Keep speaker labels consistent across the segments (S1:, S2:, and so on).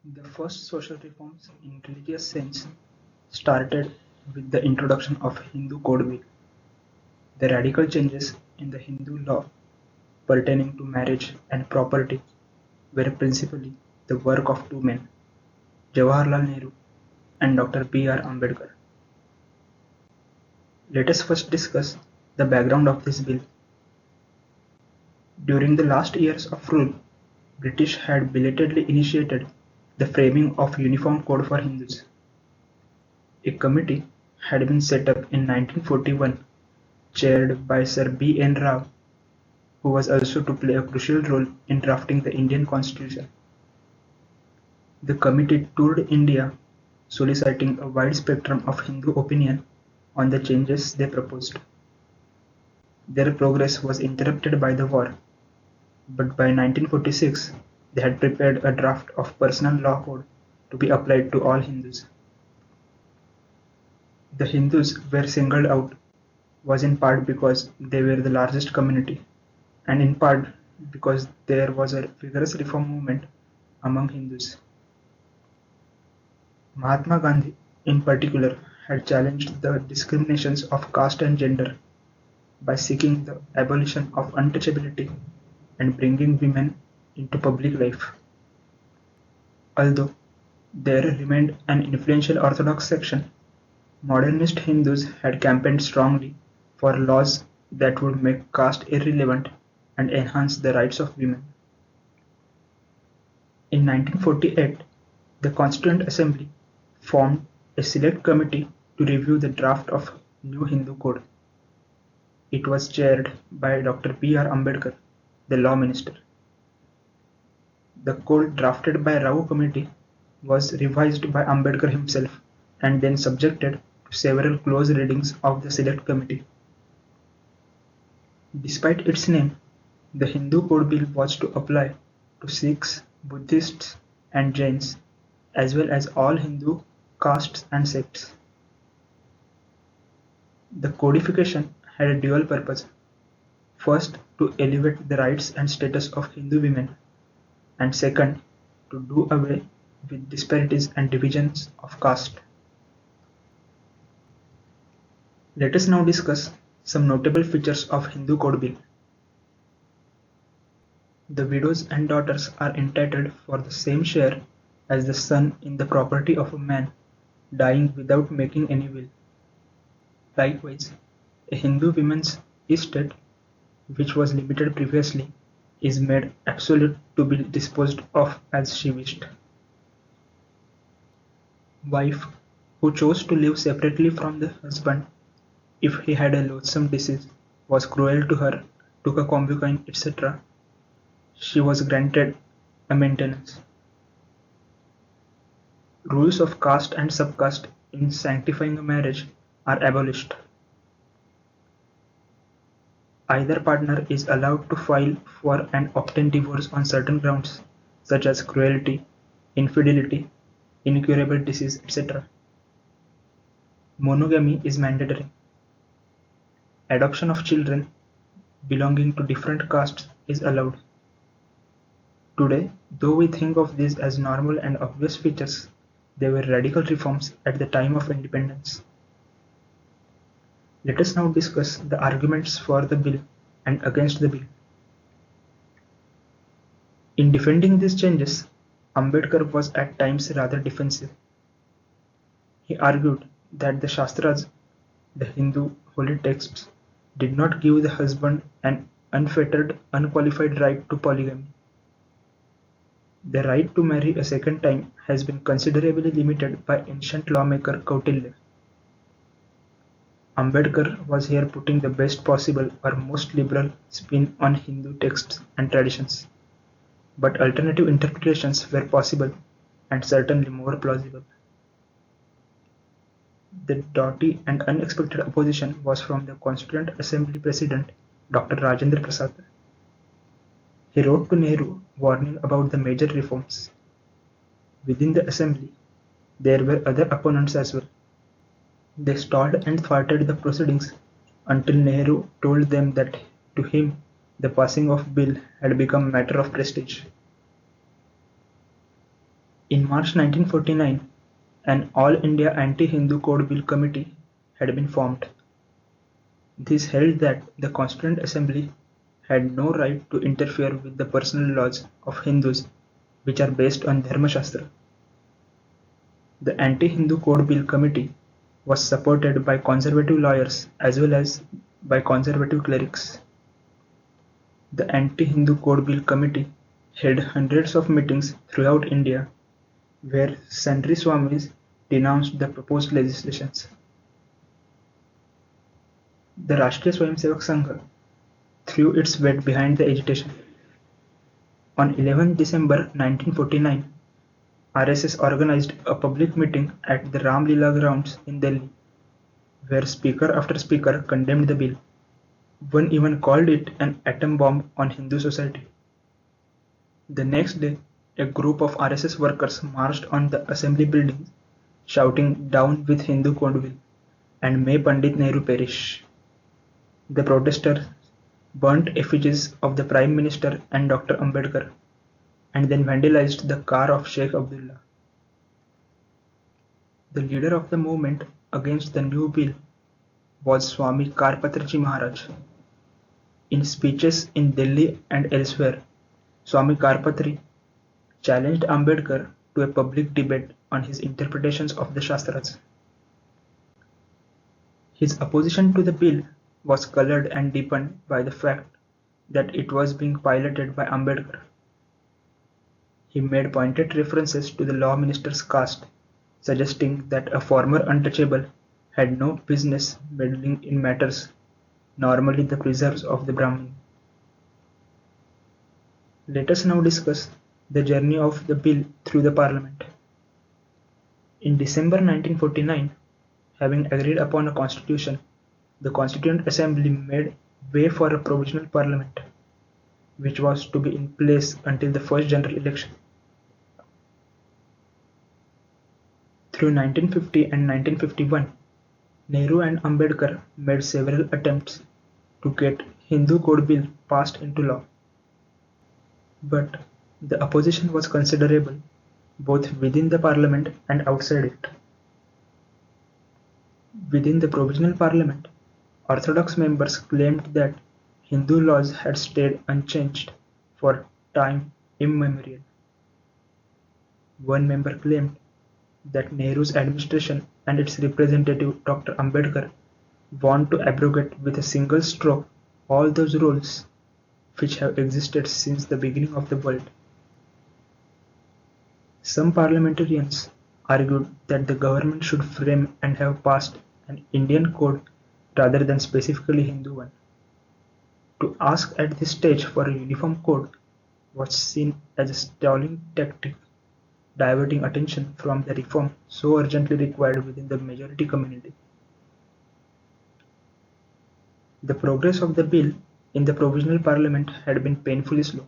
S1: The first social reforms in religious sense started with the introduction of Hindu Code Bill. The radical changes in the Hindu law pertaining to marriage and property were principally the work of two men, Jawaharlal Nehru and Dr. B.R. Ambedkar. Let us first discuss the background of this bill. During the last years of rule, British had belatedly initiated the framing of uniform code for Hindus. A committee had been set up in 1941, chaired by Sir B. N. Rao, who was also to play a crucial role in drafting the Indian Constitution. The committee toured India, soliciting a wide spectrum of Hindu opinion on the changes they proposed. Their progress was interrupted by the war, but by 1946 they had prepared a draft of personal law code to be applied to all Hindus. The Hindus were singled out was in part because they were the largest community, and in part because there was a vigorous reform movement among Hindus. Mahatma Gandhi, in particular, had challenged the discriminations of caste and gender by seeking the abolition of untouchability and bringing women into public life. Although there remained an influential Orthodox section, modernist Hindus had campaigned strongly for laws that would make caste irrelevant and enhance the rights of women. In 1948, the Constituent Assembly formed a select committee to review the draft of new Hindu Code. It was chaired by Dr. B. R. Ambedkar, the Law Minister. The code drafted by Rao Committee was revised by Ambedkar himself and then subjected to several close readings of the Select Committee. Despite its name, the Hindu Code Bill was to apply to Sikhs, Buddhists, and Jains, as well as all Hindu castes and sects. The codification had a dual purpose: first, to elevate the rights and status of Hindu women, and second, to do away with disparities and divisions of caste. Let us now discuss some notable features of Hindu Code Bill. The widows and daughters are entitled for the same share as the son in the property of a man dying without making any will. Likewise, a Hindu woman's estate, which was limited previously, is made absolute to be disposed of as she wished. Wife who chose to live separately from the husband if he had a loathsome disease, was cruel to her, took a concubine, etc., she was granted a maintenance. Rules of caste and subcaste in sanctifying a marriage are abolished. Either partner is allowed to file for and obtain divorce on certain grounds, such as cruelty, infidelity, incurable disease, etc. Monogamy is mandatory. Adoption of children belonging to different castes is allowed. Today, though we think of these as normal and obvious features, they were radical reforms at the time of independence. Let us now discuss the arguments for the bill and against the bill. In defending these changes, Ambedkar was at times rather defensive. He argued that the Shastras, the Hindu holy texts, did not give the husband an unfettered, unqualified right to polygamy. The right to marry a second time has been considerably limited by ancient lawmaker Kautilya. Ambedkar was here putting the best possible or most liberal spin on Hindu texts and traditions, but alternative interpretations were possible and certainly more plausible. The doughty and unexpected opposition was from the Constituent Assembly President Dr. Rajendra Prasad. He wrote to Nehru warning about the major reforms. Within the assembly, there were other opponents as well. They stalled and thwarted the proceedings until Nehru told them that to him the passing of bill had become matter of prestige. In March 1949, an All India Anti-Hindu Code Bill Committee had been formed. This held that the Constituent Assembly had no right to interfere with the personal laws of Hindus which are based on Dharma Shastra. The Anti-Hindu Code Bill Committee was supported by conservative lawyers as well as by conservative clerics. The Anti-Hindu Code Bill Committee held hundreds of meetings throughout India where sundry Swamis denounced the proposed legislations. The Rashtriya Swayamsevak Sangha threw its weight behind the agitation. On 11 December 1949, RSS organized a public meeting at the Ram Leela grounds in Delhi, where speaker after speaker condemned the bill. One even called it an atom bomb on Hindu society. The next day, a group of RSS workers marched on the assembly buildings, shouting "Down with Hindu Code Bill" and "May Pandit Nehru perish." The protesters burnt effigies of the Prime Minister and Dr. Ambedkar, and then vandalized the car of Sheikh Abdullah. The leader of the movement against the new bill was Swami Karpatriji Maharaj. In speeches in Delhi and elsewhere, Swami Karpatri challenged Ambedkar to a public debate on his interpretations of the Shastras. His opposition to the bill was colored and deepened by the fact that it was being piloted by Ambedkar. He made pointed references to the law minister's caste, suggesting that a former untouchable had no business meddling in matters normally the preserves of the Brahmin. Let us now discuss the journey of the bill through the parliament. In December 1949, having agreed upon a constitution, the Constituent Assembly made way for a provisional parliament, which was to be in place until the first general election. Through 1950 and 1951, Nehru and Ambedkar made several attempts to get Hindu Code Bill passed into law. But the opposition was considerable both within the parliament and outside it. Within the provisional parliament, orthodox members claimed that Hindu laws had stayed unchanged for time immemorial. One member claimed that Nehru's administration and its representative Dr. Ambedkar want to abrogate with a single stroke all those rules which have existed since the beginning of the world. Some parliamentarians argued that the government should frame and have passed an Indian code rather than specifically Hindu one. To ask at this stage for a uniform code was seen as a stalling tactic, diverting attention from the reform so urgently required within the majority community. The progress of the bill in the provisional parliament had been painfully slow.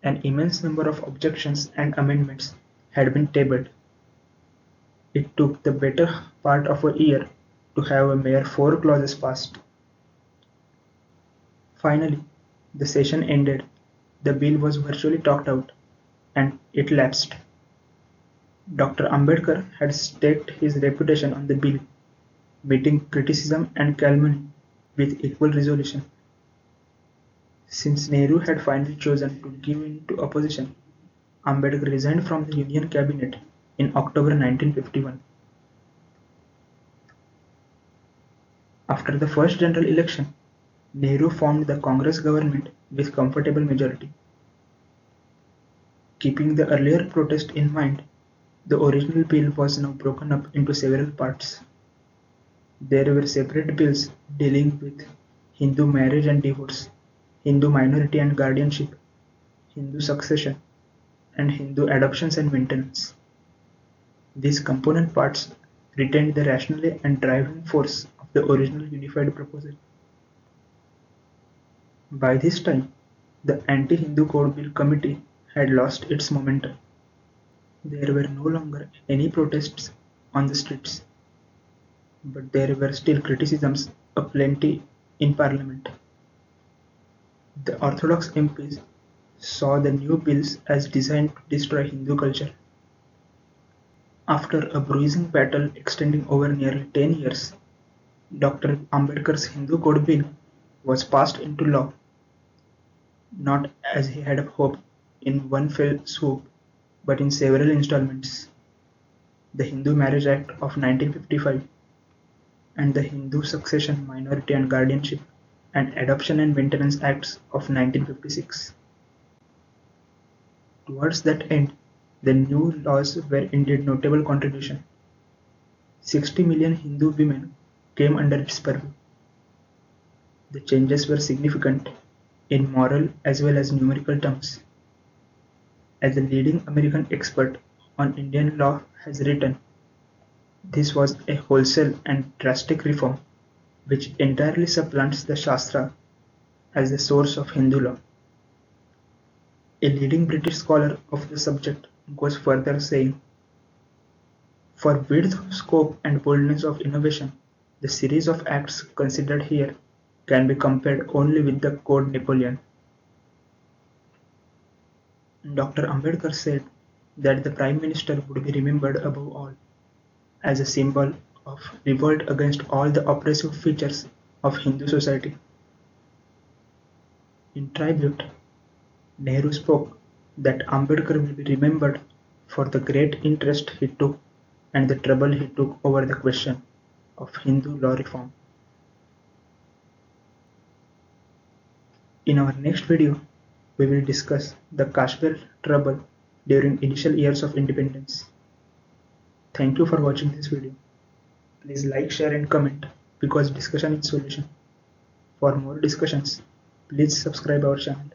S1: An immense number of objections and amendments had been tabled. It took the better part of a year to have a mere 4 clauses passed. Finally, the session ended, the bill was virtually talked out, and it lapsed. Dr. Ambedkar had staked his reputation on the bill, meeting criticism and calumny with equal resolution. Since Nehru had finally chosen to give in to opposition, Ambedkar resigned from the Union Cabinet in October 1951. After the first general election, Nehru formed the Congress government with comfortable majority. Keeping the earlier protest in mind, the original bill was now broken up into several parts. There were separate bills dealing with Hindu marriage and divorce, Hindu minority and guardianship, Hindu succession, and Hindu adoptions and maintenance. These component parts retained the rationale and driving force of the original unified proposal. By this time, the Anti-Hindu Code Bill Committee had lost its momentum. There were no longer any protests on the streets, but there were still criticisms aplenty in Parliament. The orthodox MPs saw the new bills as designed to destroy Hindu culture. After a bruising battle extending over nearly 10 years, Dr. Ambedkar's Hindu Code Bill was passed into law, not as he had hoped in one fell swoop, but in several installments. The Hindu Marriage Act of 1955 and the Hindu Succession, Minority and Guardianship and Adoption and Maintenance Acts of 1956. Towards that end, the new laws were indeed notable contribution. 60 million Hindu women came under its purview. The changes were significant in moral as well as numerical terms. As a leading American expert on Indian law has written, this was a wholesale and drastic reform which entirely supplants the Shastra as the source of Hindu law. A leading British scholar of the subject goes further saying, for width, scope and boldness of innovation, the series of acts considered here can be compared only with the Code Napoleon. Dr. Ambedkar said that the Prime Minister would be remembered above all as a symbol of revolt against all the oppressive features of Hindu society. In tribute, Nehru spoke that Ambedkar will be remembered for the great interest he took and the trouble he took over the question of Hindu law reform. In our next video, we will discuss the Kashmir trouble during initial years of independence. Thank you for watching this video. Please like, share and comment because discussion is solution. For more discussions, please subscribe our channel.